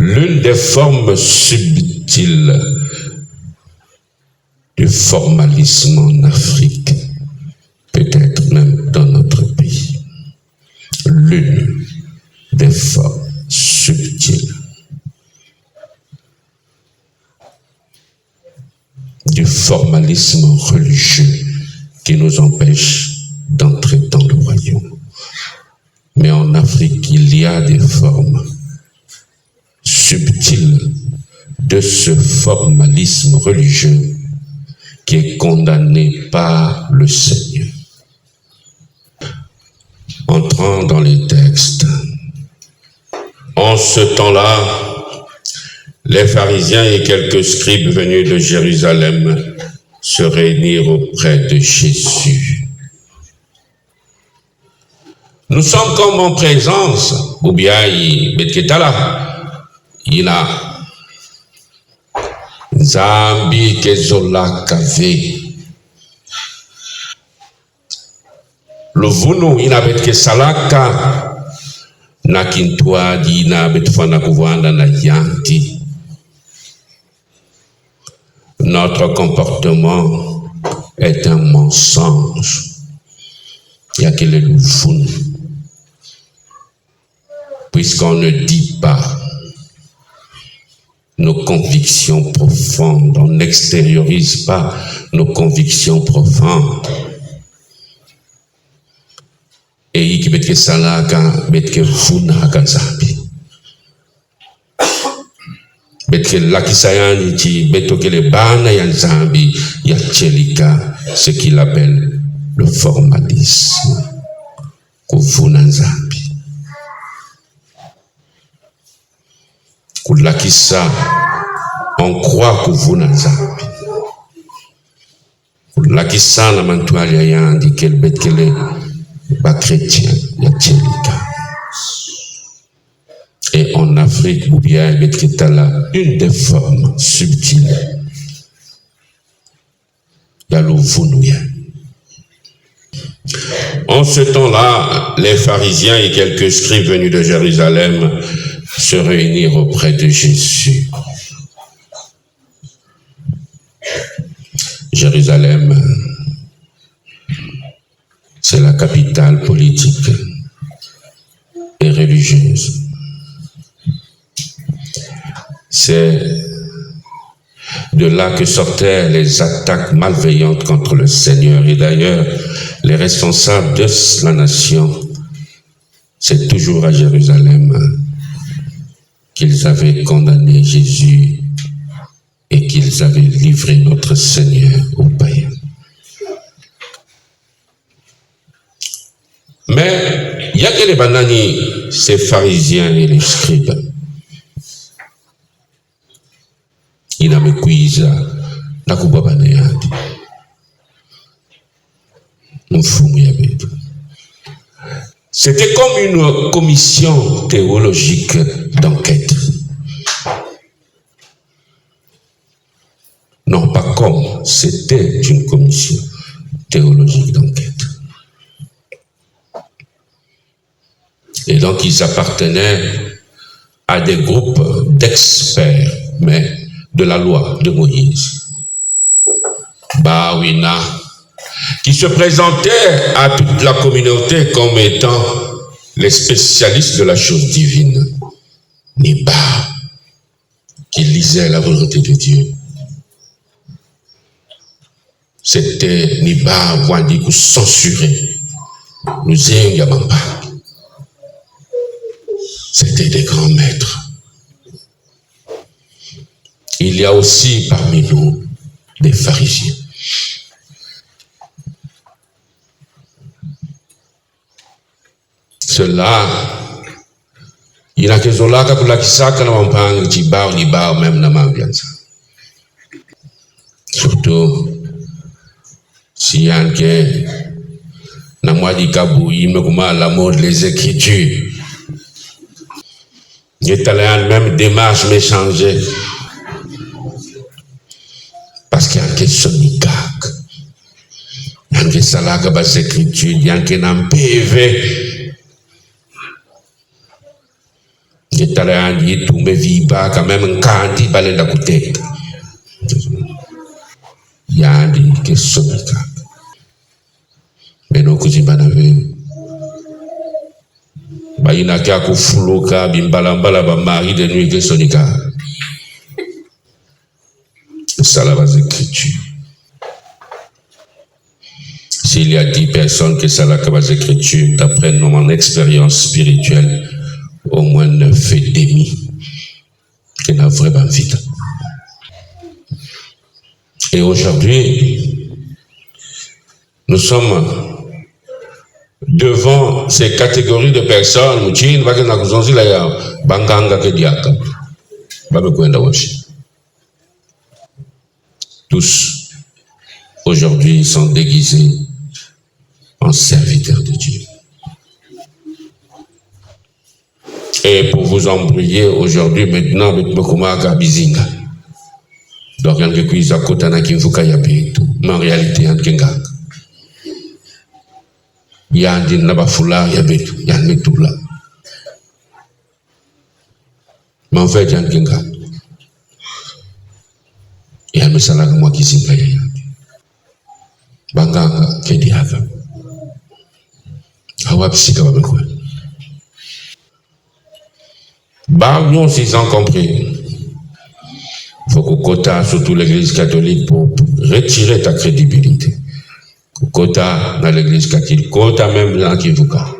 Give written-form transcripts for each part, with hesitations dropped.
L'une des formes subtiles du formalisme en Afrique, peut-être même dans notre pays. L'une des formes subtiles du formalisme religieux qui nous empêche d'entrer dans le royaume. Mais en Afrique, il y a des formes subtiles de ce formalisme religieux qui est condamné par le Seigneur. Entrant dans les textes, en ce temps-là, les pharisiens et quelques scribes venus de Jérusalem se réunirent auprès de Jésus. Nous sommes comme en présence, ou bien il a Zambi kezola kave. Le vunu ina betke salaka na kintwa di na betfana kuvanda na yanti. Notre comportement est un mensonge. Il y a que le vunu. Puisqu'on ne dit pas nos convictions profondes, on n'extériorise pas nos convictions profondes. Et il y a salaka, betke funa kanzabi. Betke lakisayani ti betoke le bana yanzambi ya chelika, ce qu'il appelle le formalisme. Kufuna nzambi. Kulakisa, on croit que vous n'en avez. Kulakisa la mantuali ya yandi kel bet kele ba chrétien ya tchelika. Et en Afrique, ou bien bet ketala une des formes subtiles. Ya lo vunouya. En ce temps-là, les pharisiens et quelques scribes venus de Jérusalem se réunir auprès de Jésus. Jérusalem, c'est la capitale politique et religieuse. C'est de là que sortaient les attaques malveillantes contre le Seigneur. Et d'ailleurs, les responsables de la nation, c'est toujours à Jérusalem qu'ils avaient condamné Jésus et qu'ils avaient livré notre Seigneur aux païens. Mais il y a que les banani, ces pharisiens et les scribes. Ils n'avaient cuisa, n'a pas banayandi. Nous fumons avec. C'était comme une commission théologique d'enquête. Non, pas comme, c'était une commission théologique d'enquête. Et donc, ils appartenaient à des groupes d'experts, mais de la loi de Moïse. Bawina, qui se présentaient à toute la communauté comme étant les spécialistes de la chose divine. Niba, qui lisaient la volonté de Dieu. C'était Niba Wandikou censuré. Nous aimions pas. C'était des grands maîtres. Il y a aussi parmi nous des pharisiens. Cela, il y a que cela pour la kisaka na wampang tibar ni bar même na mambianza. Surtout si y a un que na moi di kabu il me comment la mode les écritures. J'étais même démarche m'échanger parce qu'il y a un que sonikak, il y a un que salaka bas écritures, il y a un que n'en PV. Et talandi tout me viba quand même un candy balé la côté. Yandi que sonika. Mais nos cousins banave. Ba ina kia ku fuloka bimbalambala ba mari de nuit que sonika. Ça la base écriture. S'il y a 10 personnes qui sont là que base écriture, d'après mon expérience spirituelle, au moins 9 et demi qui n'a vraiment vite. Et aujourd'hui, nous sommes devant ces catégories de personnes. Tous, aujourd'hui, sont déguisés en serviteurs de Dieu. Et pour vous embrouiller aujourd'hui, maintenant, avec Mokumaka Bizinga. Donc, il y a un quiz à côté de tout. Mais en réalité, il y a un Kenga. Il y a un Dinabafula, il y a un tout là. Mais en fait, il y a un Kenga. Il y a un Messalaga Mwakizinga. Banganga, Kediaga. Awapsika Babekwe. Nous, s'ils ont compris, il faut que quota, surtout l'église catholique, pour retirer ta crédibilité. Quota dans l'église catholique, quota même dans Kivuka.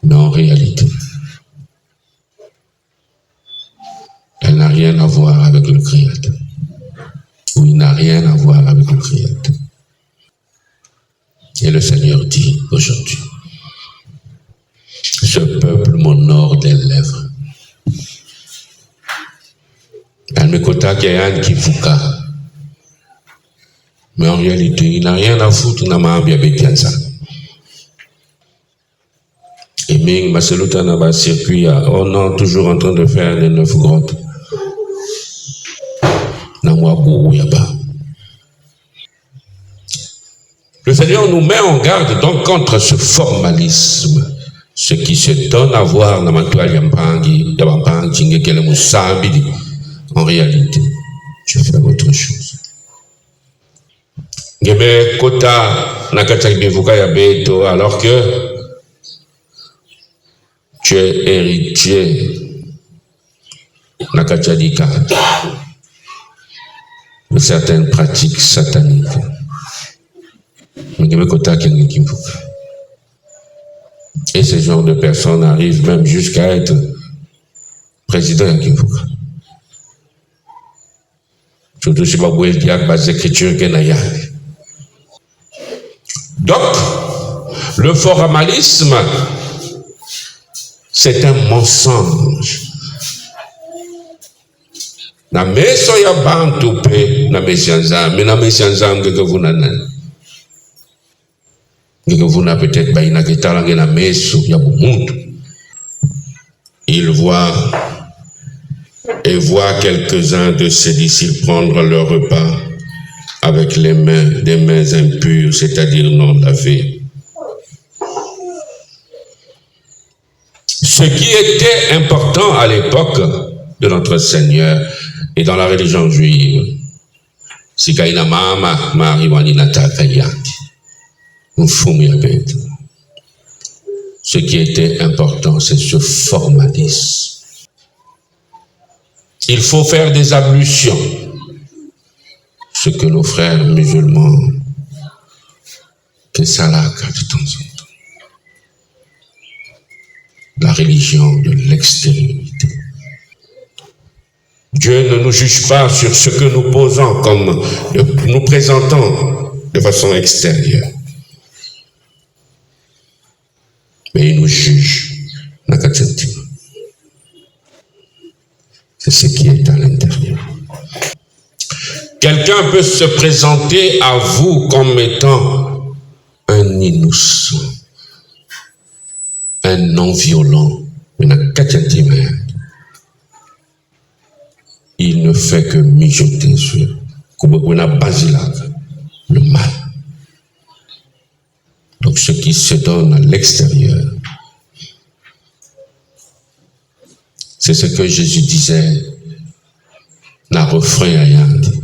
Mais en réalité, elle n'a rien à voir avec le Créateur. Ou il n'a rien à voir avec le Créateur. Et le Seigneur dit aujourd'hui, ce peuple m'honore des lèvres. Elle me kota qu'il y a un qui fouka. Mais en réalité, il n'a rien à foutre dans ma biabétianza. Et Ming, Maseluta n'a pas circuit, on est toujours en train de faire les 9 grottes. Le Seigneur nous met en garde donc contre ce formalisme. Ce qui se donne à voir dans ma toile en réalité, tu fais autre chose. Alors que tu es héritier de certaines pratiques sataniques. Et ce genre de personnes arrivent même jusqu'à être président de Kimfuka. Surtout si vous voulez dire que l'écriture est là. Donc, le formalisme, c'est un mensonge. Na meso ya bantu pe na mesianza, mais na mesianza que vous n'avez. Que vous n'avez peut-être pas une guitare na meso ya monde. Il voit et voit quelques-uns de ses disciples prendre leur repas avec les mains, des mains impures, c'est-à-dire non lavées. Ce qui était important à l'époque de notre Seigneur et dans la religion juive, c'est qu'il y a ce qui était important, c'est ce formalisme. Il faut faire des ablutions, ce que nos frères musulmans, que ça là, de temps en temps. La religion de l'extériorité. Dieu ne nous juge pas sur ce que nous posons comme nous présentons de façon extérieure. Mais il nous juge dans notre sentiment. C'est ce qui est à l'intérieur. Quelqu'un peut se présenter à vous comme étant un innocent, un non-violent, il ne fait que mijoter sur le mal. Donc ce qui se donne à l'extérieur C'est ce que Jésus disait dans le refrain ayant dit.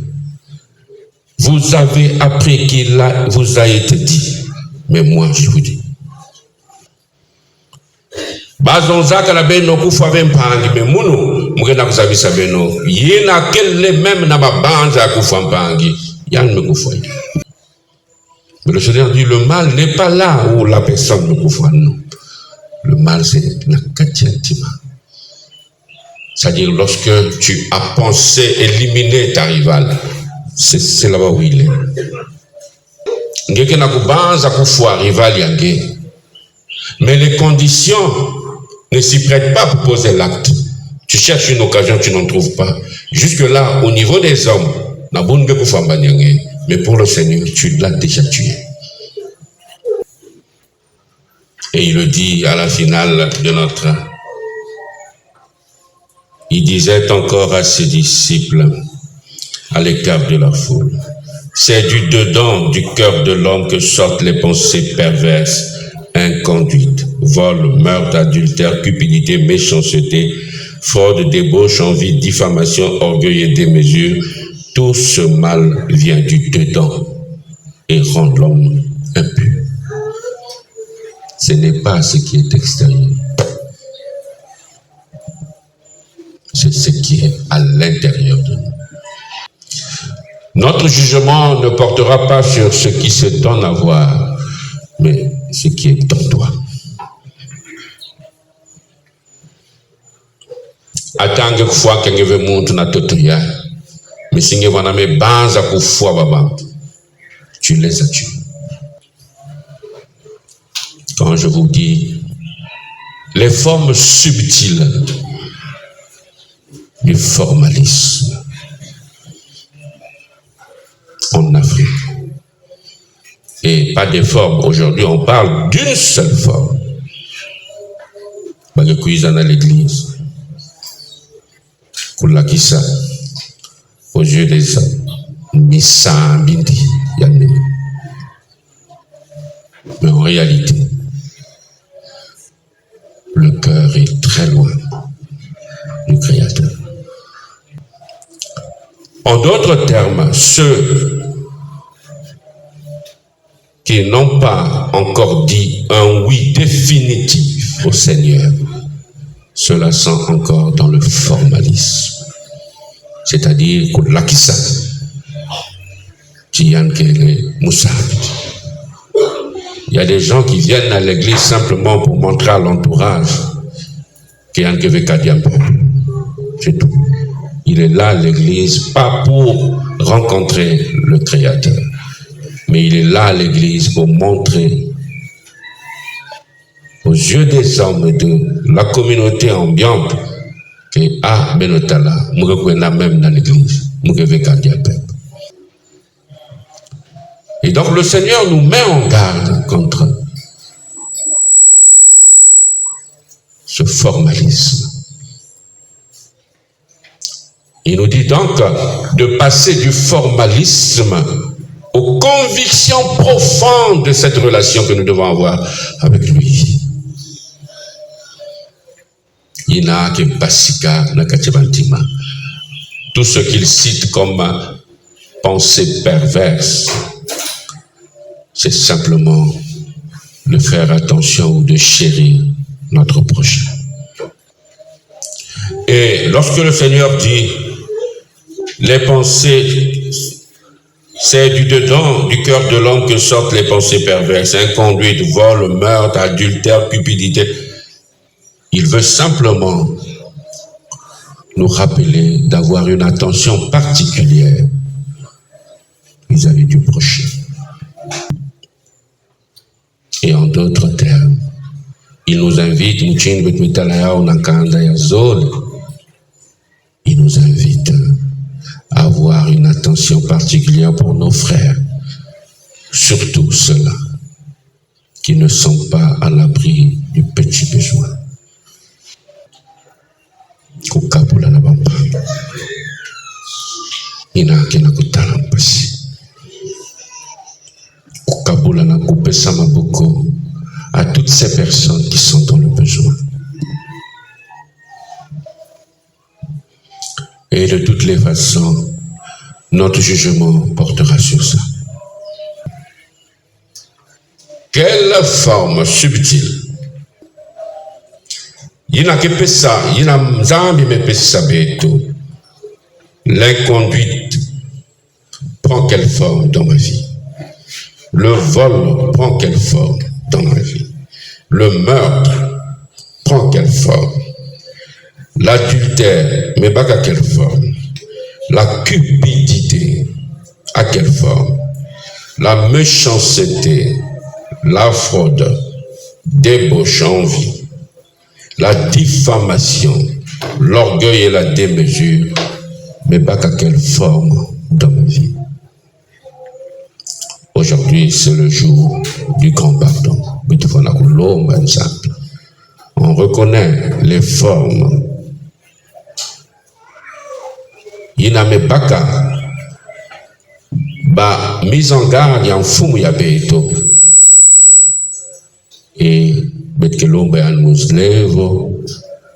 Vous avez appris qu'il vous a été dit, mais moi je vous dis. Bazonzaka la beno kufa mpangi me munu mugenda kusabisa beno yena kelle même na babanza kufa mpangi yan me kufa. Mais le Seigneur dit le mal n'est pas là où la personne me kufa, non. Le mal c'est la katiantima. C'est-à-dire lorsque tu as pensé éliminer ta rivale, c'est là-bas où il est. Ngeke na kubanza kufa rival yange. Mais les conditions ne s'y prête pas pour poser l'acte. Tu cherches une occasion, tu n'en trouves pas. Jusque-là, au niveau des hommes, mais pour le Seigneur, tu l'as déjà tué. Et il le dit à la finale de notre... Il disait encore à ses disciples, à l'écart de la foule, c'est du dedans du cœur de l'homme que sortent les pensées perverses, inconduite, vol, meurtre, adultère, cupidité, méchanceté, fraude, débauche, envie, diffamation, orgueil et démesure. Tout ce mal vient du dedans et rend l'homme impur. Ce n'est pas ce qui est extérieur. C'est ce qui est à l'intérieur de nous. Notre jugement ne portera pas sur ce qui se donne à voir, mais ce qui est en toi. Atange kufua kengeve muntu na toto ya. Misinge waname banza kufua baba. Tu les as tués. Quand je vous dis les formes subtiles du formalisme en Afrique. Et pas des formes. Aujourd'hui, on parle d'une seule forme. Pas de cuisine à l'église. Koulakisa. Aux yeux des hommes. Missa Bindi. Mais en réalité, le cœur est très loin du Créateur. En d'autres termes, ceux qui n'ont pas encore dit un oui définitif au Seigneur, cela sent encore dans le formalisme. C'est-à-dire que l'akisa, il y a des gens qui viennent à l'église simplement pour montrer à l'entourage qu'il y a un c'est tout. Il est là à l'église, pas pour rencontrer le Créateur, mais il est là à l'église pour montrer aux yeux des hommes de la communauté ambiante que Benotala, même dans l'église, et donc le Seigneur nous met en garde contre ce formalisme. Il nous dit donc de passer du formalisme aux convictions profondes de cette relation que nous devons avoir avec lui. Tout ce qu'il cite comme pensée perverse, c'est simplement de faire attention ou de chérir notre prochain. Et lorsque le Seigneur dit les pensées, c'est du dedans du cœur de l'homme que sortent les pensées perverses, inconduite, vol, meurtre, adultère, cupidité. Il veut simplement nous rappeler d'avoir une attention particulière vis-à-vis du prochain. Et en d'autres termes, il nous invite, il nous invite à avoir une attention particulière pour nos frères, surtout ceux-là qui ne sont pas à l'abri du petit besoin. À toutes ces personnes qui sont dans le besoin. Et de toutes les façons, notre jugement portera sur ça. Quelle forme subtile. L'inconduite prend quelle forme dans ma vie? Le vol prend quelle forme dans ma vie? Le meurtre prend quelle forme? L'adultère, mais pas à quelle forme? La cupidité, à quelle forme? La méchanceté, la fraude, débauche en vie, la diffamation, l'orgueil et la démesure, mais pas à quelle forme dans ma vie? Aujourd'hui, c'est le jour du grand pardon. On reconnaît les formes. Inamebaka ba mise en garde ya mfumu ya beto e betkelomba ya muslevo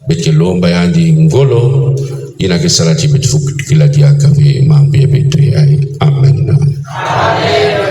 betkelomba ya ndi ngolo ina kesalati betfuku kila diaka ve mambe beto ya amen. Amen.